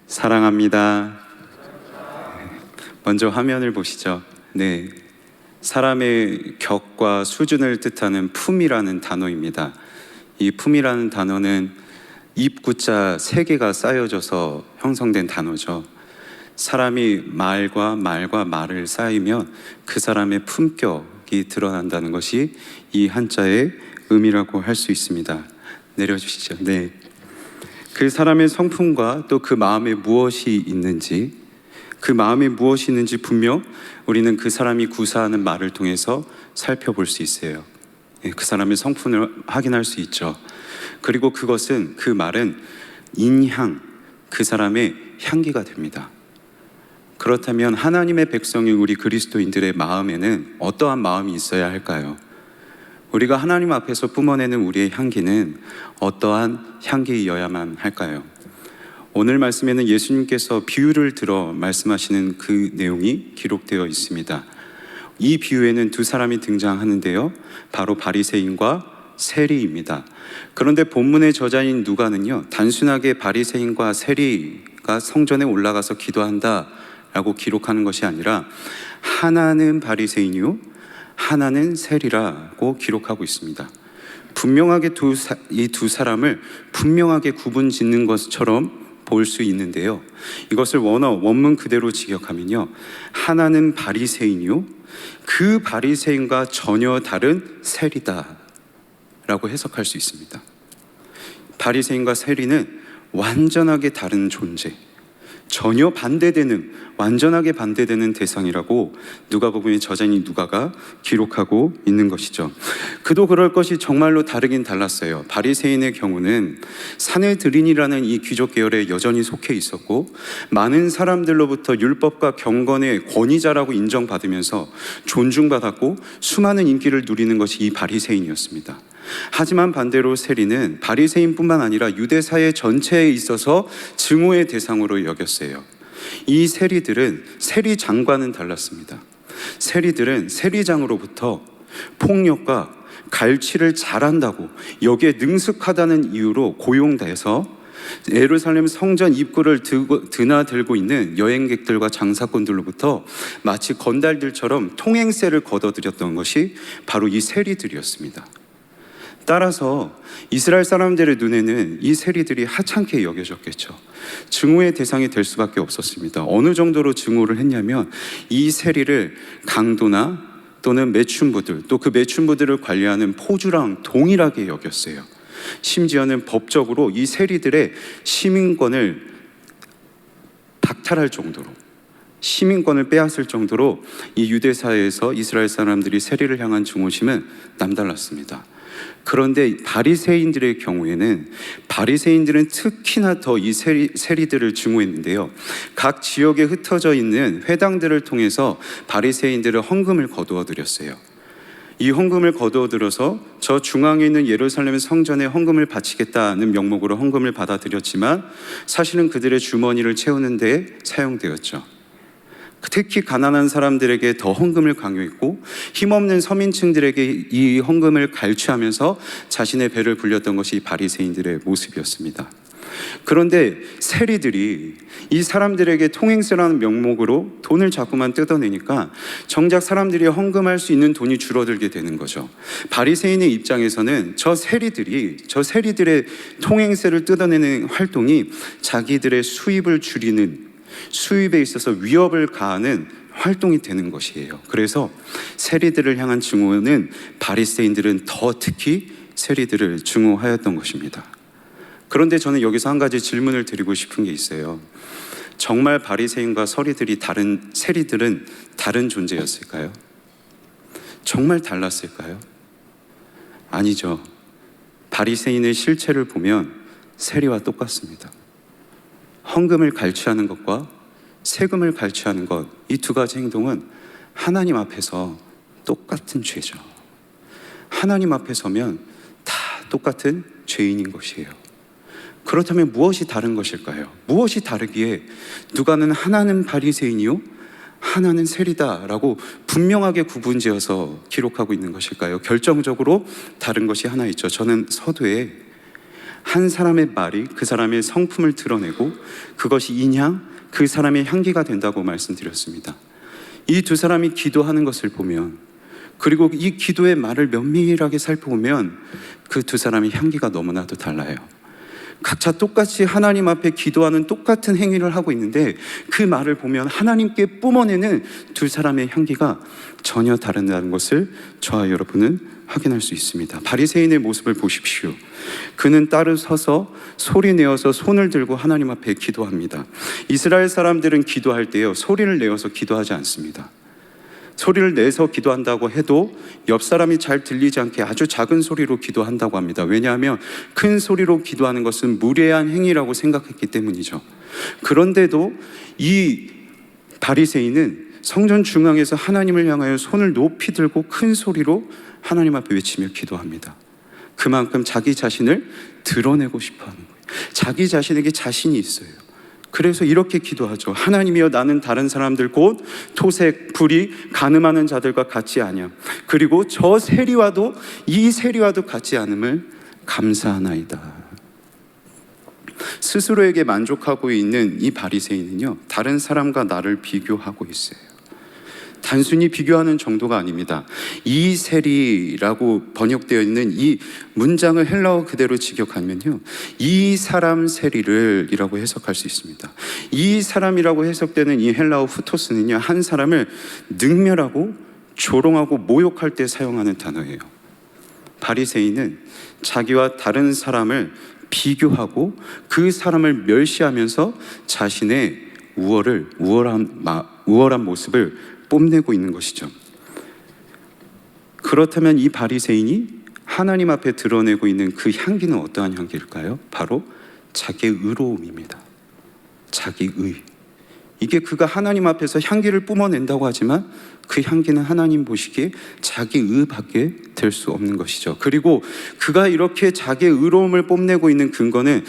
사랑합니다. 먼저 화면을 보시죠. 네, 사람의 격과 수준을 뜻하는 품이라는 단어입니다. 이 품이라는 단어는 입구자 3개가 쌓여져서 형성된 단어죠. 사람이 말과 말을 쌓이면 그 사람의 품격이 드러난다는 것이 이 한자의 의미라고 할 수 있습니다. 내려주시죠. 네. 그 사람의 성품과 또 그 마음에 무엇이 있는지, 그 마음에 무엇이 있는지 분명 우리는 그 사람이 구사하는 말을 통해서 살펴볼 수 있어요. 그 사람의 성품을 확인할 수 있죠. 그리고 그것은, 그 말은 인향, 그 사람의 향기가 됩니다. 그렇다면 하나님의 백성인 우리 그리스도인들의 마음에는 어떠한 마음이 있어야 할까요? 우리가 하나님 앞에서 뿜어내는 우리의 향기는 어떠한 향기여야만 할까요? 오늘 말씀에는 예수님께서 비유를 들어 말씀하시는 그 내용이 기록되어 있습니다. 이 비유에는 2사람이 등장하는데요, 바로 바리새인과 세리입니다. 그런데 본문의 저자인 누가는요, 단순하게 바리새인과 세리가 성전에 올라가서 기도한다 라고 기록하는 것이 아니라 하나는 바리새인이요 하나는 세리라고 기록하고 있습니다. 분명하게 이 두 사람을 분명하게 구분 짓는 것처럼 볼 수 있는데요, 이것을 원문 그대로 직역하면요, 하나는 바리새인이요 그 바리새인과 전혀 다른 세리다 라고 해석할 수 있습니다. 바리새인과 세리는 완전하게 다른 존재, 전혀 완전하게 반대되는 대상이라고 누가복음의 저자인 누가가 기록하고 있는 것이죠. 그도 그럴 것이 정말로 다르긴 달랐어요. 바리새인의 경우는 사내들인이라는 이 귀족 계열에 여전히 속해 있었고, 많은 사람들로부터 율법과 경건의 권위자라고 인정받으면서 존중받았고 수많은 인기를 누리는 것이 이 바리새인이었습니다. 하지만 반대로 세리는 바리새인뿐만 아니라 유대 사회 전체에 있어서 증오의 대상으로 여겼어요. 이 세리장과는 달랐습니다. 세리들은 세리장으로부터 폭력과 갈취를 잘한다고, 여기에 능숙하다는 이유로 고용돼서 예루살렘 성전 입구를 드나들고 있는 여행객들과 장사꾼들로부터 마치 건달들처럼 통행세를 걷어들였던 것이 바로 이 세리들이었습니다. 따라서 이스라엘 사람들의 눈에는 이 세리들이 하찮게 여겨졌겠죠. 증오의 대상이 될 수밖에 없었습니다. 어느 정도로 증오를 했냐면, 이 세리를 강도나 또는 매춘부들, 또 그 매춘부들을 관리하는 포주랑 동일하게 여겼어요. 심지어는 법적으로 이 세리들의 시민권을 박탈할 정도로, 시민권을 빼앗을 정도로 이 유대 사회에서 이스라엘 사람들이 세리를 향한 증오심은 남달랐습니다. 그런데 바리새인들의 경우에는, 바리새인들은 특히나 더 이 세리들을 증오했는데요, 각 지역에 흩어져 있는 회당들을 통해서 바리새인들의 헌금을 거두어 드렸어요. 이 헌금을 거두어 들어서 저 중앙에 있는 예루살렘 성전에 헌금을 바치겠다는 명목으로 헌금을 받아들였지만 사실은 그들의 주머니를 채우는 데 사용되었죠. 특히 가난한 사람들에게 더 헌금을 강요했고, 힘없는 서민층들에게 이 헌금을 갈취하면서 자신의 배를 불렸던 것이 바리새인들의 모습이었습니다. 그런데 세리들이 이 사람들에게 통행세라는 명목으로 돈을 자꾸만 뜯어내니까 정작 사람들이 헌금할 수 있는 돈이 줄어들게 되는 거죠. 바리새인의 입장에서는 저 세리들의 통행세를 뜯어내는 활동이 자기들의 수입을 줄이는, 수입에 있어서 위협을 가하는 활동이 되는 것이에요. 그래서 세리들을 향한 증오는, 바리새인들은 더 특히 세리들을 증오하였던 것입니다. 그런데 저는 여기서 한 가지 질문을 드리고 싶은 게 있어요. 정말 바리새인과 세리들은 다른 존재였을까요? 정말 달랐을까요? 아니죠. 바리새인의 실체를 보면 세리와 똑같습니다. 헌금을 갈취하는 것과 세금을 갈취하는 것, 이 2가지 행동은 하나님 앞에서 똑같은 죄죠. 하나님 앞에 서면 다 똑같은 죄인인 것이에요. 그렇다면 무엇이 다른 것일까요? 무엇이 다르기에 누가는 하나는 바리새인이요 하나는 세리다라고 분명하게 구분지어서 기록하고 있는 것일까요? 결정적으로 다른 것이 하나 있죠. 저는 서두에 한 사람의 말이 그 사람의 성품을 드러내고 그것이 인향, 그 사람의 향기가 된다고 말씀드렸습니다. 이 두 사람이 기도하는 것을 보면, 그리고 이 기도의 말을 면밀하게 살펴보면 그 두 사람의 향기가 너무나도 달라요. 각자 똑같이 하나님 앞에 기도하는 똑같은 행위를 하고 있는데 그 말을 보면 하나님께 뿜어내는 두 사람의 향기가 전혀 다르다는 것을 저와 여러분은 확인할 수 있습니다. 바리새인의 모습을 보십시오. 그는 따로 서서 소리 내어서 손을 들고 하나님 앞에 기도합니다. 이스라엘 사람들은 기도할 때요, 소리를 내어서 기도하지 않습니다. 소리를 내서 기도한다고 해도 옆 사람이 잘 들리지 않게 아주 작은 소리로 기도한다고 합니다. 왜냐하면 큰 소리로 기도하는 것은 무례한 행위라고 생각했기 때문이죠. 그런데도 이 바리새인은 성전 중앙에서 하나님을 향하여 손을 높이 들고 큰 소리로 하나님 앞에 외치며 기도합니다. 그만큼 자기 자신을 드러내고 싶어 하는 거예요. 자기 자신에게 자신이 있어요. 그래서 이렇게 기도하죠. 하나님이여, 나는 다른 사람들 곧 토색, 불의, 간음하는 자들과 같지 아니함. 그리고 저 세리와도 이 세리와도 같지 않음을 감사하나이다. 스스로에게 만족하고 있는 이 바리새인은요, 다른 사람과 나를 비교하고 있어요. 단순히 비교하는 정도가 아닙니다. 이 세리라고 번역되어 있는 이 문장을 헬라어 그대로 직역하면요, 이 사람 세리를 이라고 해석할 수 있습니다. 이 사람이라고 해석되는 이 헬라어 후토스는요, 한 사람을 능멸하고 조롱하고 모욕할 때 사용하는 단어예요. 바리새인은 자기와 다른 사람을 비교하고 그 사람을 멸시하면서 자신의 우월한 모습을 뽐내고 있는 것이죠. 그렇다면 이 바리새인이 하나님 앞에 드러내고 있는 그 향기는 어떠한 향기일까요? 바로 자기의 의로움입니다. 자기의. 이게 그가 하나님 앞에서 향기를 뿜어낸다고 하지만 그 향기는 하나님 보시기에 자기의밖에 될 수 없는 것이죠. 그리고 그가 이렇게 자기의 의로움을 뽐내고 있는 근거는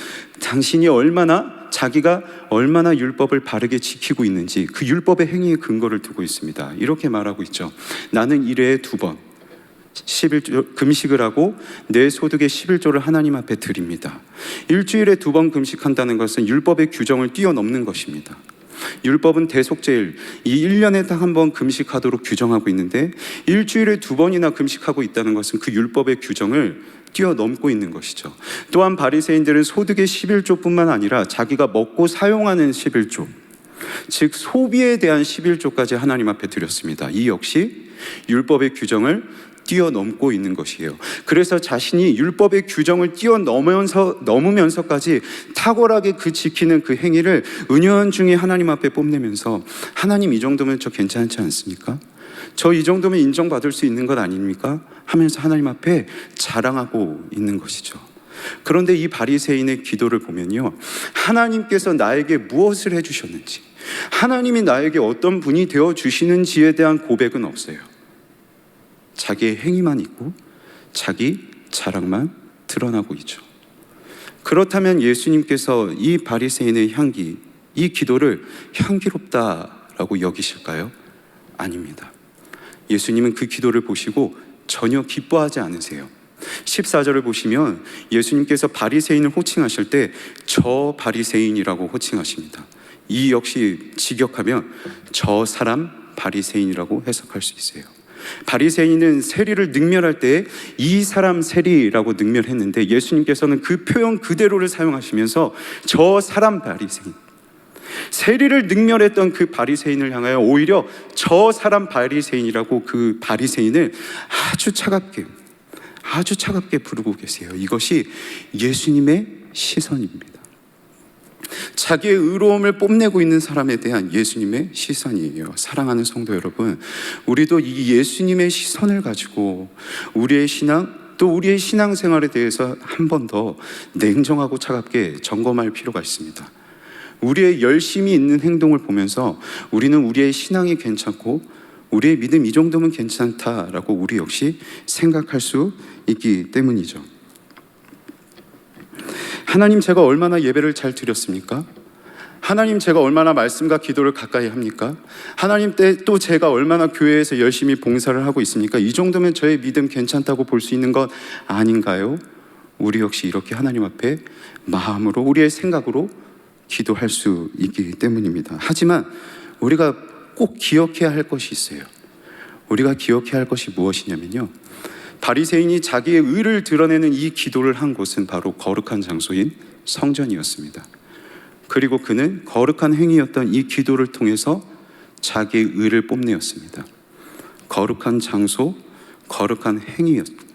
자기가 얼마나 율법을 바르게 지키고 있는지 그 율법의 행위의 근거를 두고 있습니다. 이렇게 말하고 있죠. 나는 1회에 2번 11조 금식을 하고 내 소득의 11조를 하나님 앞에 드립니다. 일주일에 2번 금식한다는 것은 율법의 규정을 뛰어넘는 것입니다. 율법은 대속제일, 이 1년에 딱 한 번 금식하도록 규정하고 있는데 일주일에 2번이나 금식하고 있다는 것은 그 율법의 규정을 뛰어넘고 있는 것이죠. 또한 바리새인들은 소득의 11조뿐만 아니라 자기가 먹고 사용하는 11조, 즉 소비에 대한 11조까지 하나님 앞에 드렸습니다. 이 역시 율법의 규정을 뛰어넘고 있는 것이에요. 그래서 자신이 율법의 규정을 넘으면서까지 탁월하게 지키는 그 행위를 은연중에 하나님 앞에 뽐내면서, 하나님 이 정도면 저 괜찮지 않습니까? 저 이 정도면 인정받을 수 있는 것 아닙니까? 하면서 하나님 앞에 자랑하고 있는 것이죠. 그런데 이 바리새인의 기도를 보면요, 하나님께서 나에게 무엇을 해주셨는지, 하나님이 나에게 어떤 분이 되어주시는지에 대한 고백은 없어요. 자기의 행위만 있고 자기 자랑만 드러나고 있죠. 그렇다면 예수님께서 이 바리새인의 향기, 이 기도를 향기롭다라고 여기실까요? 아닙니다. 예수님은 그 기도를 보시고 전혀 기뻐하지 않으세요. 14절을 보시면 예수님께서 바리새인을 호칭하실 때 저 바리새인이라고 호칭하십니다. 이 역시 직역하면 저 사람 바리새인이라고 해석할 수 있어요. 바리새인은 세리를 능멸할 때 이 사람 세리라고 능멸했는데 예수님께서는 그 표현 그대로를 사용하시면서 저 사람 바리새인, 세리를 능멸했던 그 바리새인을 향하여 오히려 저 사람 바리새인이라고 그 바리새인을 아주 차갑게 부르고 계세요. 이것이 예수님의 시선입니다. 자기의 의로움을 뽐내고 있는 사람에 대한 예수님의 시선이에요. 사랑하는 성도 여러분, 우리도 이 예수님의 시선을 가지고 우리의 신앙, 또 우리의 신앙생활에 대해서 한 번 더 냉정하고 차갑게 점검할 필요가 있습니다. 우리의 열심히 있는 행동을 보면서 우리는 우리의 신앙이 괜찮고 우리의 믿음 이 정도면 괜찮다라고 우리 역시 생각할 수 있기 때문이죠. 하나님, 제가 얼마나 예배를 잘 드렸습니까? 하나님, 제가 얼마나 말씀과 기도를 가까이 합니까? 하나님, 또 제가 얼마나 교회에서 열심히 봉사를 하고 있습니까? 이 정도면 저의 믿음 괜찮다고 볼 수 있는 것 아닌가요? 우리 역시 이렇게 하나님 앞에 마음으로, 우리의 생각으로 기도할 수 있기 때문입니다. 하지만 우리가 꼭 기억해야 할 것이 있어요. 우리가 기억해야 할 것이 무엇이냐면요, 바리새인이 자기의 의를 드러내는 이 기도를 한 곳은 바로 거룩한 장소인 성전이었습니다. 그리고 그는 거룩한 행위였던 이 기도를 통해서 자기의 의를 뽐내었습니다. 거룩한 장소, 거룩한 행위였습니다.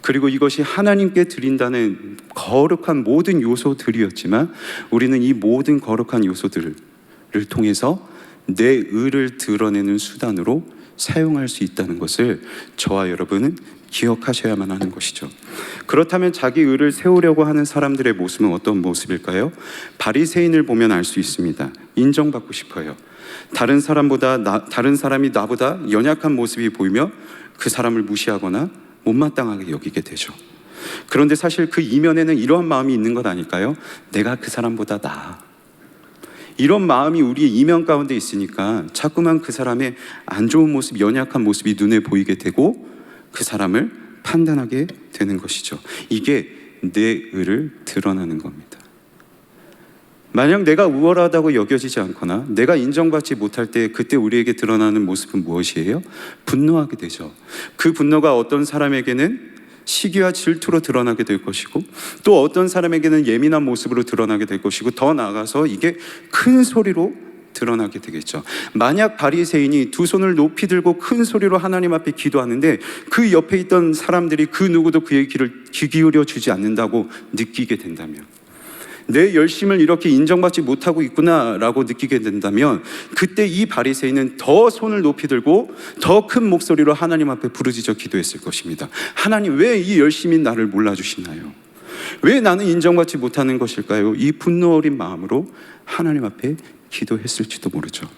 그리고 이것이 하나님께 드린다는 거룩한 모든 요소들이었지만 우리는 이 모든 거룩한 요소들을 통해서 내 의를 드러내는 수단으로 사용할 수 있다는 것을 저와 여러분은 기억하셔야만 하는 것이죠. 그렇다면 자기 의를 세우려고 하는 사람들의 모습은 어떤 모습일까요? 바리새인을 보면 알 수 있습니다. 인정받고 싶어요. 다른 사람이 나보다 연약한 모습이 보이며 그 사람을 무시하거나 못마땅하게 여기게 되죠. 그런데 사실 그 이면에는 이러한 마음이 있는 것 아닐까요? 내가 그 사람보다 나아. 이런 마음이 우리의 이면 가운데 있으니까 자꾸만 그 사람의 안 좋은 모습, 연약한 모습이 눈에 보이게 되고 그 사람을 판단하게 되는 것이죠. 이게 내 의를 드러내는 겁니다. 만약 내가 우월하다고 여겨지지 않거나 내가 인정받지 못할 때 그때 우리에게 드러나는 모습은 무엇이에요? 분노하게 되죠. 그 분노가 어떤 사람에게는 시기와 질투로 드러나게 될 것이고 또 어떤 사람에게는 예민한 모습으로 드러나게 될 것이고 더 나아가서 이게 큰 소리로 드러나게 되겠죠. 만약 바리새인이 두 손을 높이 들고 큰 소리로 하나님 앞에 기도하는데 그 옆에 있던 사람들이 그 누구도 그의 귀 기울여 주지 않는다고 느끼게 된다면, 내 열심을 이렇게 인정받지 못하고 있구나라고 느끼게 된다면 그때 이 바리새인은 더 손을 높이 들고 더 큰 목소리로 하나님 앞에 부르짖어 기도했을 것입니다. 하나님, 왜 이 열심인 나를 몰라주시나요? 왜 나는 인정받지 못하는 것일까요? 이 분노 어린 마음으로 하나님 앞에 기도했을지도 모르죠.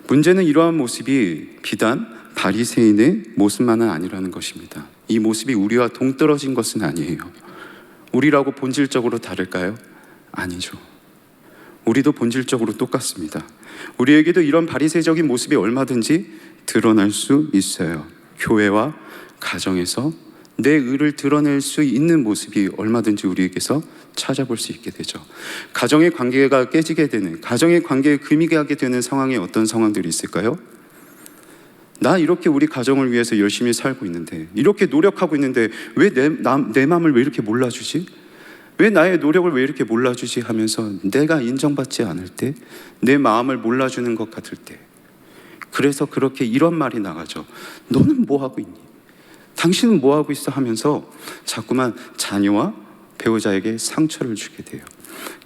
문제는 이러한 모습이 비단 바리새인의 모습만은 아니라는 것입니다. 이 모습이 우리와 동떨어진 것은 아니에요. 우리라고 본질적으로 다를까요? 아니죠. 우리도 본질적으로 똑같습니다. 우리에게도 이런 바리새적인 모습이 얼마든지 드러날 수 있어요. 교회와 가정에서 내 의를 드러낼 수 있는 모습이 얼마든지 우리에게서 찾아볼 수 있게 되죠. 가정의 관계가 깨지게 되는, 가정의 관계에 금이 가게 되는 상황에 어떤 상황들이 있을까요? 나 이렇게 우리 가정을 위해서 열심히 살고 있는데, 이렇게 노력하고 있는데 왜 내 마음을 왜 이렇게 몰라주지? 왜 나의 노력을 왜 이렇게 몰라주지? 하면서 내가 인정받지 않을 때, 내 마음을 몰라주는 것 같을 때, 그래서 그렇게 이런 말이 나가죠. 너는 뭐 하고 있니? 당신은 뭐 하고 있어? 하면서 자꾸만 자녀와 배우자에게 상처를 주게 돼요.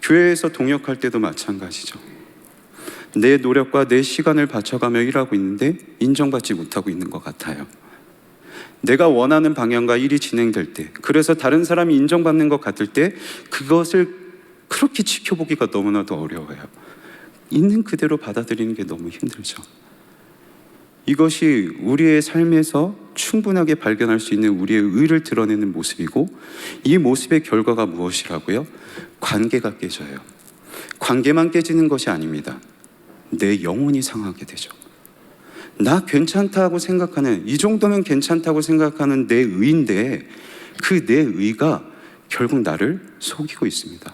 교회에서 동역할 때도 마찬가지죠. 내 노력과 내 시간을 바쳐가며 일하고 있는데 인정받지 못하고 있는 것 같아요. 내가 원하는 방향과 일이 진행될 때, 그래서 다른 사람이 인정받는 것 같을 때 그것을 그렇게 지켜보기가 너무나도 어려워요. 있는 그대로 받아들이는 게 너무 힘들죠. 이것이 우리의 삶에서 충분하게 발견할 수 있는 우리의 의를 드러내는 모습이고, 이 모습의 결과가 무엇이라고요? 관계가 깨져요. 관계만 깨지는 것이 아닙니다. 내 영혼이 상하게 되죠. 나 괜찮다고 생각하는, 이 정도면 괜찮다고 생각하는 내 의인데 그 내 의가 결국 나를 속이고 있습니다.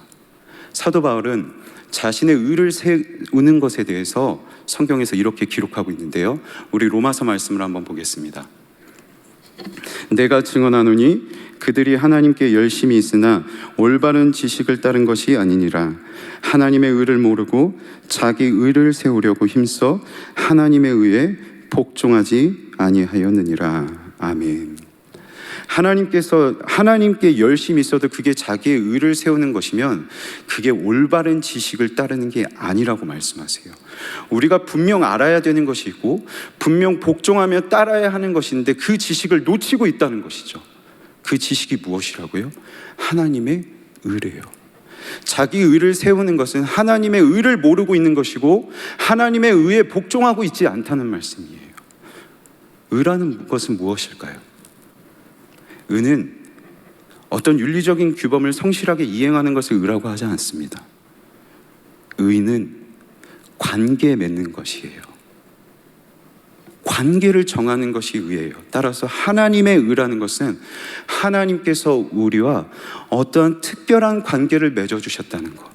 사도 바울은 자신의 의를 세우는 것에 대해서 성경에서 이렇게 기록하고 있는데요, 우리 로마서 말씀을 한번 보겠습니다. 내가 증언하노니 그들이 하나님께 열심히 있으나 올바른 지식을 따른 것이 아니니라. 하나님의 의를 모르고 자기 의를 세우려고 힘써 하나님의 의에 복종하지 아니하였느니라. 아멘. 하나님께 열심히 있어도 그게 자기의 의를 세우는 것이면 그게 올바른 지식을 따르는 게 아니라고 말씀하세요. 우리가 분명 알아야 되는 것이 있고 분명 복종하며 따라야 하는 것인데 그 지식을 놓치고 있다는 것이죠. 그 지식이 무엇이라고요? 하나님의 의래요. 자기 의를 세우는 것은 하나님의 의를 모르고 있는 것이고 하나님의 의에 복종하고 있지 않다는 말씀이에요. 의라는 것은 무엇일까요? 의는 어떤 윤리적인 규범을 성실하게 이행하는 것을 의라고 하지 않습니다. 의는 관계 맺는 것이에요. 관계를 정하는 것이 의예요. 따라서 하나님의 의라는 것은 하나님께서 우리와 어떠한 특별한 관계를 맺어주셨다는 것,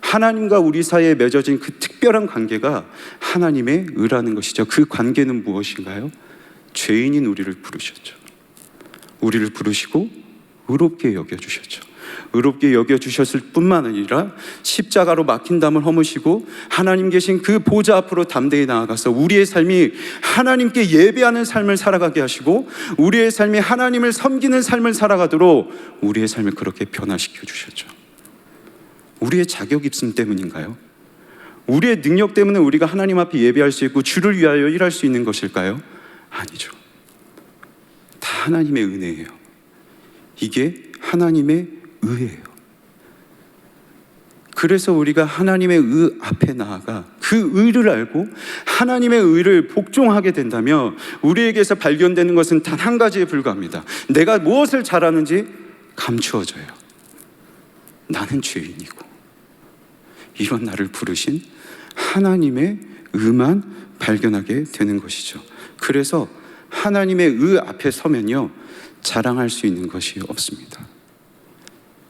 하나님과 우리 사이에 맺어진 그 특별한 관계가 하나님의 의라는 것이죠. 그 관계는 무엇인가요? 죄인인 우리를 부르셨죠. 우리를 부르시고 의롭게 여겨주셨죠. 의롭게 여겨주셨을 뿐만 아니라 십자가로 막힌 담을 허무시고 하나님 계신 그 보좌 앞으로 담대히 나아가서 우리의 삶이 하나님께 예배하는 삶을 살아가게 하시고 우리의 삶이 하나님을 섬기는 삶을 살아가도록 우리의 삶을 그렇게 변화시켜 주셨죠. 우리의 자격 있음 때문인가요? 우리의 능력 때문에 우리가 하나님 앞에 예배할 수 있고 주를 위하여 일할 수 있는 것일까요? 아니죠. 다 하나님의 은혜예요. 이게 하나님의 의예요. 그래서 우리가 하나님의 의 앞에 나아가 그 의를 알고 하나님의 의를 복종하게 된다면 우리에게서 발견되는 것은 단 한 가지에 불과합니다. 내가 무엇을 잘하는지 감추어져요. 나는 죄인이고 이런 나를 부르신 하나님의 의만 발견하게 되는 것이죠. 그래서 하나님의 의 앞에 서면요, 자랑할 수 있는 것이 없습니다.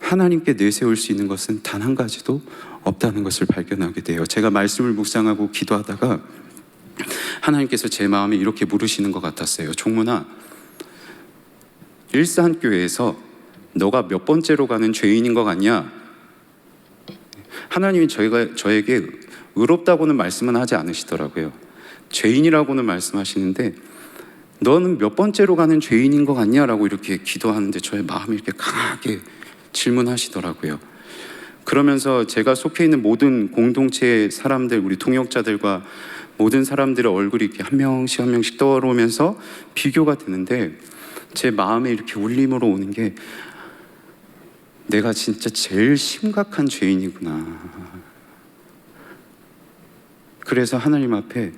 하나님께 내세울 수 있는 것은 단 한 가지도 없다는 것을 발견하게 돼요. 제가 말씀을 묵상하고 기도하다가 하나님께서 제 마음에 이렇게 물으시는 것 같았어요. 종문아, 일산교회에서 너가 몇 번째로 가는 죄인인 것 같냐? 하나님이 저에게 의롭다고는 말씀은 하지 않으시더라고요. 죄인이라고는 말씀하시는데 너는 몇 번째로 가는 죄인인 것 같냐라고 이렇게 기도하는데 저의 마음이 이렇게 강하게 질문하시더라고요. 그러면서 제가 속해 있는 모든 공동체의 사람들, 우리 동역자들과 모든 사람들의 얼굴이 이렇게 한 명씩 떠오르면서 비교가 되는데 제 마음에 이렇게 울림으로 오는 게 내가 진짜 제일 심각한 죄인이구나. 그래서 하나님 앞에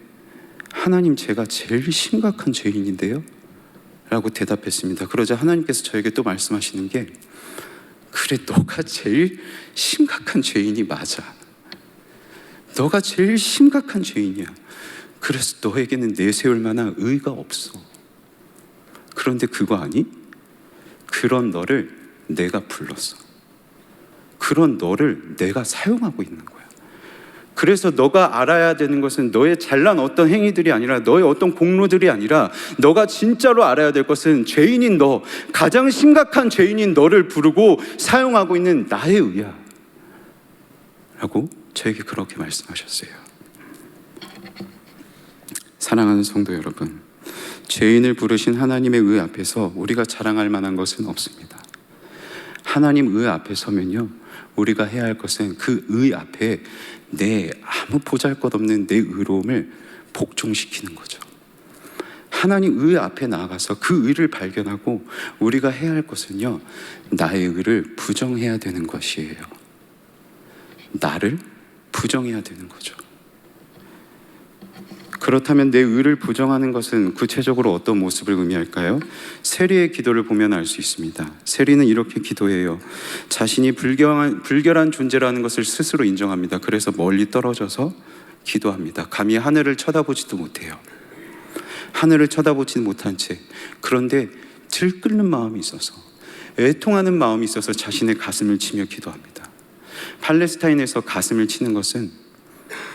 하나님, 제가 제일 심각한 죄인인데요? 라고 대답했습니다. 그러자 하나님께서 저에게 또 말씀하시는 게 그래, 너가 제일 심각한 죄인이 맞아. 너가 제일 심각한 죄인이야. 그래서 너에게는 내세울 만한 의가 없어. 그런데 그거 아니? 그런 너를 내가 불렀어. 그런 너를 내가 사용하고 있는 거야. 그래서 너가 알아야 되는 것은 너의 잘난 어떤 행위들이 아니라 너의 어떤 공로들이 아니라 너가 진짜로 알아야 될 것은 죄인인 너, 가장 심각한 죄인인 너를 부르고 사용하고 있는 나의 의야 라고 저에게 그렇게 말씀하셨어요. 사랑하는 성도 여러분, 죄인을 부르신 하나님의 의 앞에서 우리가 자랑할 만한 것은 없습니다. 하나님 의 앞에 서면요, 우리가 해야 할 것은 그 의 앞에 내 아무 보잘것없는 내 의로움을 복종시키는 거죠. 하나님 의 앞에 나아가서 그 의를 발견하고 우리가 해야 할 것은요, 나의 의를 부정해야 되는 것이에요. 나를 부정해야 되는 거죠. 그렇다면 내 의를 부정하는 것은 구체적으로 어떤 모습을 의미할까요? 세리의 기도를 보면 알 수 있습니다. 세리는 이렇게 기도해요. 자신이 불결한 존재라는 것을 스스로 인정합니다. 그래서 멀리 떨어져서 기도합니다. 감히 하늘을 쳐다보지도 못해요. 하늘을 쳐다보지 못한 채, 그런데 들끓는 마음이 있어서, 애통하는 마음이 있어서 자신의 가슴을 치며 기도합니다. 팔레스타인에서 가슴을 치는 것은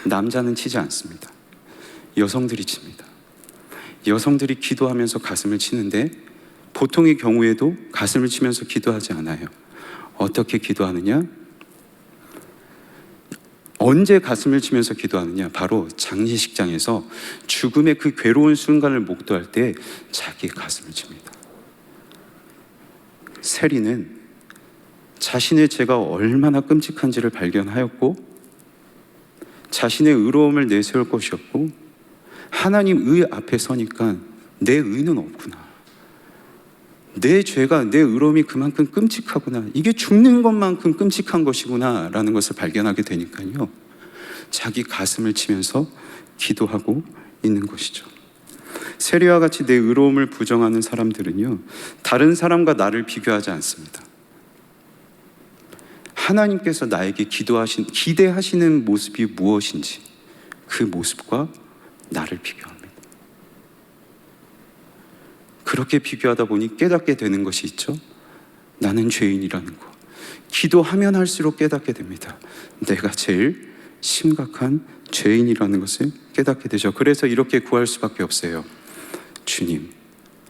남자는 치지 않습니다. 여성들이 칩니다. 여성들이 기도하면서 가슴을 치는데 보통의 경우에도 가슴을 치면서 기도하지 않아요. 어떻게 기도하느냐? 언제 가슴을 치면서 기도하느냐? 바로 장례식장에서 죽음의 그 괴로운 순간을 목도할 때 자기 가슴을 칩니다. 세리는 자신의 죄가 얼마나 끔찍한지를 발견하였고 자신의 의로움을 내세울 것이었고 하나님 의 앞에 서니까 내 의는 없구나, 내 죄가, 내 의로움이 그만큼 끔찍하구나, 이게 죽는 것만큼 끔찍한 것이구나 라는 것을 발견하게 되니까요, 자기 가슴을 치면서 기도하고 있는 것이죠. 세리와 같이 내 의로움을 부정하는 사람들은요, 다른 사람과 나를 비교하지 않습니다. 하나님께서 나에게 기대하시는 모습이 무엇인지 그 모습과 나를 비교합니다. 그렇게 비교하다 보니 깨닫게 되는 것이 있죠. 나는 죄인이라는 거. 기도하면 할수록 깨닫게 됩니다. 내가 제일 심각한 죄인이라는 것을 깨닫게 되죠. 그래서 이렇게 구할 수밖에 없어요. 주님,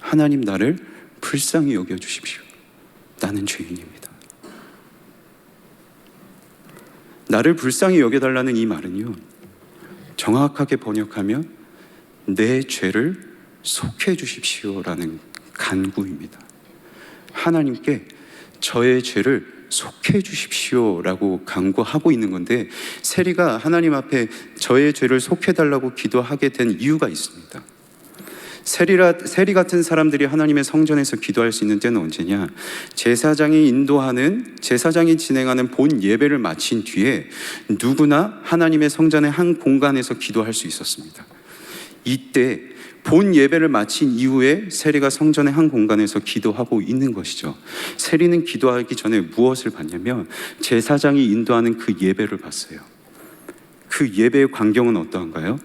하나님 나를 불쌍히 여겨주십시오. 나는 죄인입니다. 나를 불쌍히 여겨달라는 이 말은요, 정확하게 번역하면 내 죄를 속해 주십시오라는 간구입니다. 하나님께 저의 죄를 속해 주십시오라고 간구하고 있는 건데, 세리가 하나님 앞에 저의 죄를 속해달라고 기도하게 된 이유가 있습니다. 세리 같은 사람들이 하나님의 성전에서 기도할 수 있는 때는 언제냐? 제사장이 진행하는 본 예배를 마친 뒤에 누구나 하나님의 성전의 한 공간에서 기도할 수 있었습니다. 이때 본 예배를 마친 이후에 세리가 성전의 한 공간에서 기도하고 있는 것이죠. 세리는 기도하기 전에 무엇을 봤냐면 제사장이 인도하는 그 예배를 봤어요. 그 예배의 광경은 어떠한가요?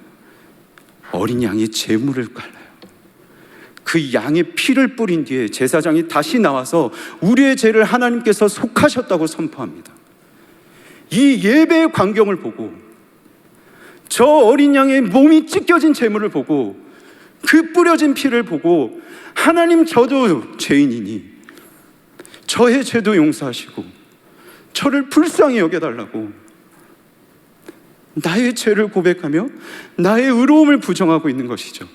어린 양의 제물을 깔아요. 그 양의 피를 뿌린 뒤에 제사장이 다시 나와서 우리의 죄를 하나님께서 속하셨다고 선포합니다. 이 예배의 광경을 보고, 저 어린 양의 몸이 찢겨진 제물을 보고, 그 뿌려진 피를 보고, 하나님 저도 죄인이니 저의 죄도 용서하시고 저를 불쌍히 여겨달라고 나의 죄를 고백하며 나의 의로움을 부정하고 있는 것이죠.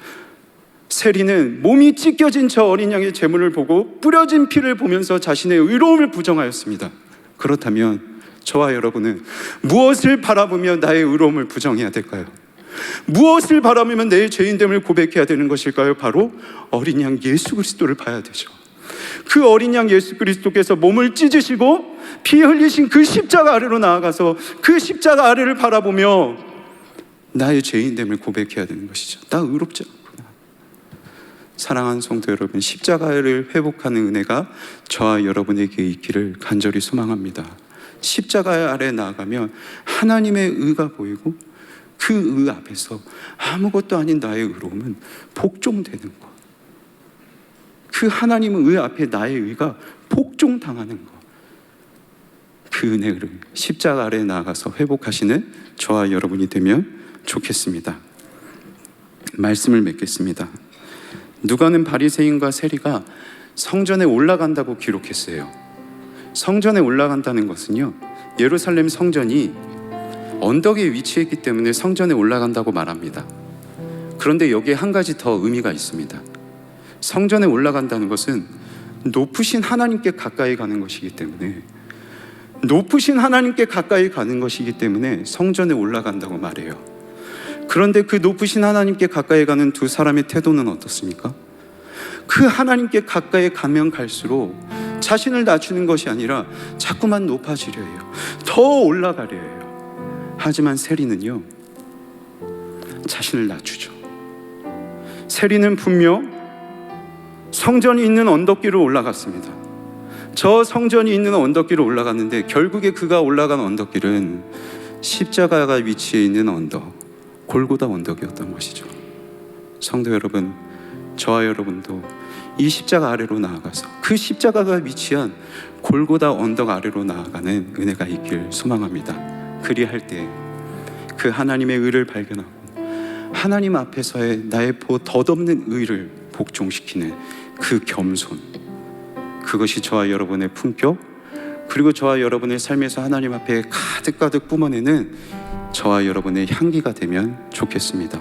세리는 몸이 찢겨진 저 어린 양의 제물을 보고 뿌려진 피를 보면서 자신의 의로움을 부정하였습니다. 그렇다면 저와 여러분은 무엇을 바라보며 나의 의로움을 부정해야 될까요? 무엇을 바라보면 내 죄인됨을 고백해야 되는 것일까요? 바로 어린 양 예수 그리스도를 봐야 되죠. 그 어린 양 예수 그리스도께서 몸을 찢으시고 피 흘리신 그 십자가 아래로 나아가서 그 십자가 아래를 바라보며 나의 죄인됨을 고백해야 되는 것이죠. 나 의롭지 않구나. 사랑하는 성도 여러분, 십자가를 회복하는 은혜가 저와 여러분에게 있기를 간절히 소망합니다. 십자가 아래 나아가면 하나님의 의가 보이고 그 의 앞에서 아무것도 아닌 나의 의로움은 복종되는 것. 그 하나님의 의 앞에 나의 의가 복종당하는 것. 그 은혜를 십자가 아래 나아가서 회복하시는 저와 여러분이 되면 좋겠습니다. 말씀을 맺겠습니다. 누가는 바리새인과 세리가 성전에 올라간다고 기록했어요. 성전에 올라간다는 것은요, 예루살렘 성전이 언덕에 위치했기 때문에 성전에 올라간다고 말합니다. 그런데 여기에 한 가지 더 의미가 있습니다. 성전에 올라간다는 것은 높으신 하나님께 가까이 가는 것이기 때문에, 높으신 하나님께 가까이 가는 것이기 때문에 성전에 올라간다고 말해요. 그런데 그 높으신 하나님께 가까이 가는 두 사람의 태도는 어떻습니까? 그 하나님께 가까이 가면 갈수록 자신을 낮추는 것이 아니라 자꾸만 높아지려 해요. 더 올라가려 해요. 하지만 세리는요, 자신을 낮추죠. 세리는 분명 성전이 있는 언덕길을 올라갔습니다. 저 성전이 있는 언덕길을 올라갔는데 결국에 그가 올라간 언덕길은 십자가가 위치해 있는 언덕, 골고다 언덕이었던 것이죠. 성도 여러분, 저와 여러분도 이 십자가 아래로 나아가서 그 십자가가 위치한 골고다 언덕 아래로 나아가는 은혜가 있길 소망합니다. 그리할 때 그 하나님의 의를 발견하고 하나님 앞에서의 나의 덧없는 의를 복종시키는 그 겸손, 그것이 저와 여러분의 품격, 그리고 저와 여러분의 삶에서 하나님 앞에 가득가득 뿜어내는 저와 여러분의 향기가 되면 좋겠습니다.